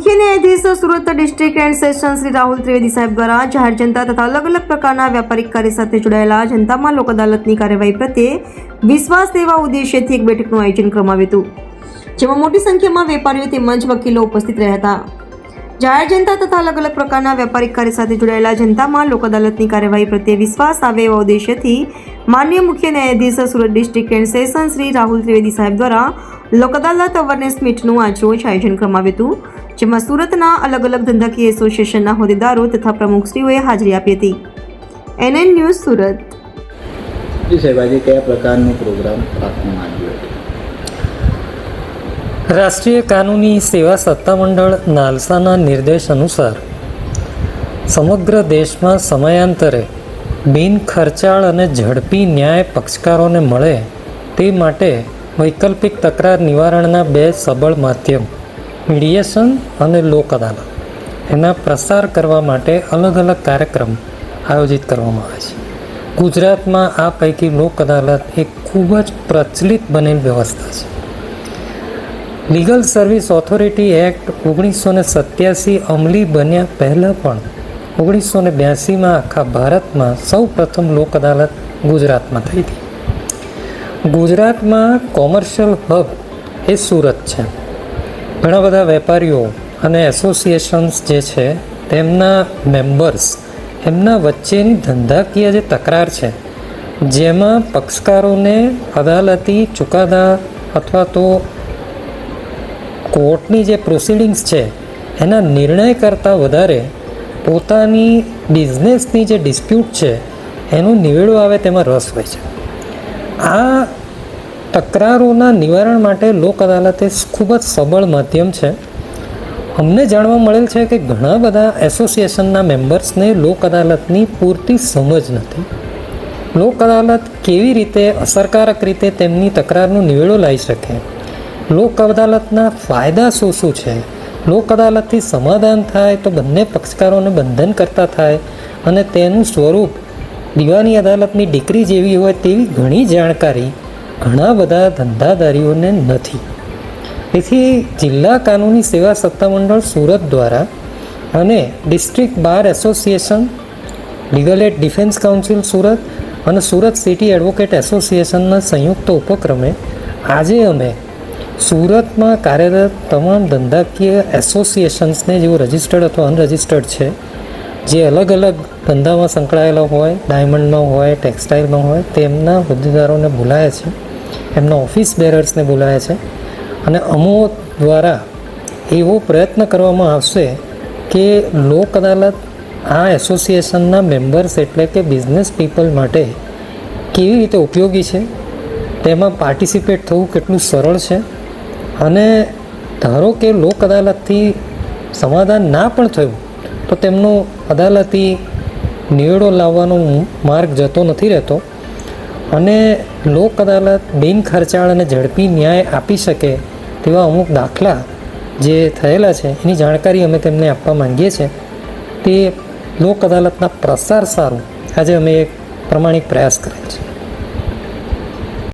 મુખ્ય ન્યાયાધીશ Surat district and session Shri Rahul Trivedi સાહેબ દ્વારા જાહેર જનતા તથા અલગ અલગ પ્રકારના વ્યાપારિક કાર્ય સાથે જોડાયેલા જનતામાં લોક અદાલતની કાર્યવાહી પ્રત્યે વિશ્વાસ સેવા ઉદ્દેશ્યથી એક બેઠકનું આયોજન કરવામાં આવ્યું હતું, જેમાં મોટી સંખ્યામાં વેપારીઓ તેમજ વકીલો ઉપસ્થિત રહ્યા હતા. જાહેર જનતા તથા અલગ અલગ પ્રકારના વ્યાપારિક કાર્ય સાથે જોડાયેલા જનતામાં લોક અદાલતની કાર્યવાહી પ્રત્યે વિશ્વાસ આવે એવા ઉદ્દેશ્યથી માનનીય મુખ્ય ન્યાયાધીશ Surat district and session Shri Rahul Trivedi સાહેબ દ્વારા લોક અદાલત અવેરનેસ મીટનું આજરોજ આયોજન કરવામાં આવ્યું હતું, જેમાં સુરતના અલગ અલગ ધંધાકીય એસોસિએશનના હોદ્દેદારો તથા પ્રમુખશ્રીઓએ હાજરી આપી હતી. NN news Surat. સાહેબ, કયા પ્રકારનો પ્રોગ્રામ રાખવામાં આવ્યો હતો? રાષ્ટ્રીય કાનૂની સેવા સત્તામંડળ નાલસાના નિર્દેશ અનુસાર સમગ્ર દેશમાં સમયાંતરે બિન ખર્ચાળ અને ઝડપી ન્યાય પક્ષકારોને મળે તે માટે વૈકલ્પિક તકરાર નિવારણના બે સબળ માધ્યમ મીડિયેશન અને લોક અદાલત એના પ્રસાર કરવા માટે અલગ અલગ કાર્યક્રમ આયોજિત કરવામાં આવે છે. ગુજરાતમાં આ પૈકી લોક અદાલત એક ખૂબ જ પ્રચલિત બનેલ વ્યવસ્થા છે. લીગલ સર્વિસ ઓથોરિટી એક્ટ 1987 અમલી બન્યા પહેલાં પણ 1982માં આખા ભારતમાં સૌ પ્રથમ લોક અદાલત ગુજરાતમાં થઈ હતી. ગુજરાતમાં કોમર્શિયલ હબ એ સુરત છે. ઘણા બધા વેપારીઓ અને એસોસિએશન્સ જે છે તેમના મેમ્બર્સ એમના વચ્ચેની ધંધાકીય જે તકરાર છે જેમાં પક્ષકારોને અદાલતી ચુકાદા અથવા તો કોર્ટની જે પ્રોસિડિંગ્સ છે એના નિર્ણય કરતાં વધારે પોતાની બિઝનેસની જે ડિસ્પ્યુટ છે એનું નિવેડો આવે તેમાં રસ હોય છે. આ તકરારોના નિવારણ માટે લોક અદાલત એ ખૂબ જ સબળ માધ્યમ છે. અમને જાણવા મળેલ છે કે ઘણા બધા એસોસિએશનના મેમ્બર્સને લોક અદાલતની પૂરતી સમજ નથી. લોક અદાલત કેવી રીતે અસરકારક રીતે તેમની તકરારનો નિવેડો લાવી શકે, લોક અદાલતના ફાયદા શું શું છે, લોક અદાલતથી સમાધાન થાય તો બંને પક્ષકારોને બંધન કરતા થાય અને તેનું સ્વરૂપ દીવાની અદાલતની ડિક્રી જેવી હોય તેવી ઘણી જાણકારી ઘણા બધા ધંધાદારીઓને નથી. તેથી જિલ્લા કાનૂની સેવા સત્તામંડળ સુરત દ્વારા અને district bar association, legal add defence council Surat અને સુરત સિટી એડવોકેટ એસોસિએશનના સંયુક્ત ઉપક્રમે આજે અમે સુરતમાં કાર્યરત તમામ ધંધાકીય એસોસિએશન્સને જેઓ રજિસ્ટર્ડ અથવા અનરજિસ્ટર્ડ છે, જે અલગ અલગ ધંધામાં સંકળાયેલા હોય, ડાયમંડમાં હોય, ટેક્સટાઇલમાં હોય, તેમના હોદ્દેદારોને બોલાયા છે, એમના ઓફિસ બેરર્સને બોલાયા છે અને અમો દ્વારા એવો પ્રયત્ન કરવામાં આવશે કે લોક અદાલત આ એસોસિએશનના મેમ્બર્સ એટલે કે બિઝનેસ પીપલ માટે કેવી રીતે ઉપયોગી છે, તેમાં પાર્ટિસિપેટ થવું કેટલું સરળ છે અને ધારો કે લોક અદાલતથી સમાધાન ના પણ થયું તો તેમનો અદાલતી નિવેડો લાવવાનો માર્ગ જતો નથી રહેતો અને લોક અદાલત બિન ખર્ચાળ અને ઝડપી ન્યાય આપી શકે તેવા અમુક દાખલા જે થયેલા છે એની જાણકારી અમે તેમને આપવા માંગીએ છીએ. તે લોક અદાલતના પ્રસાર સારું આજે અમે એક પ્રમાણિક પ્રયાસ કરેલ છે.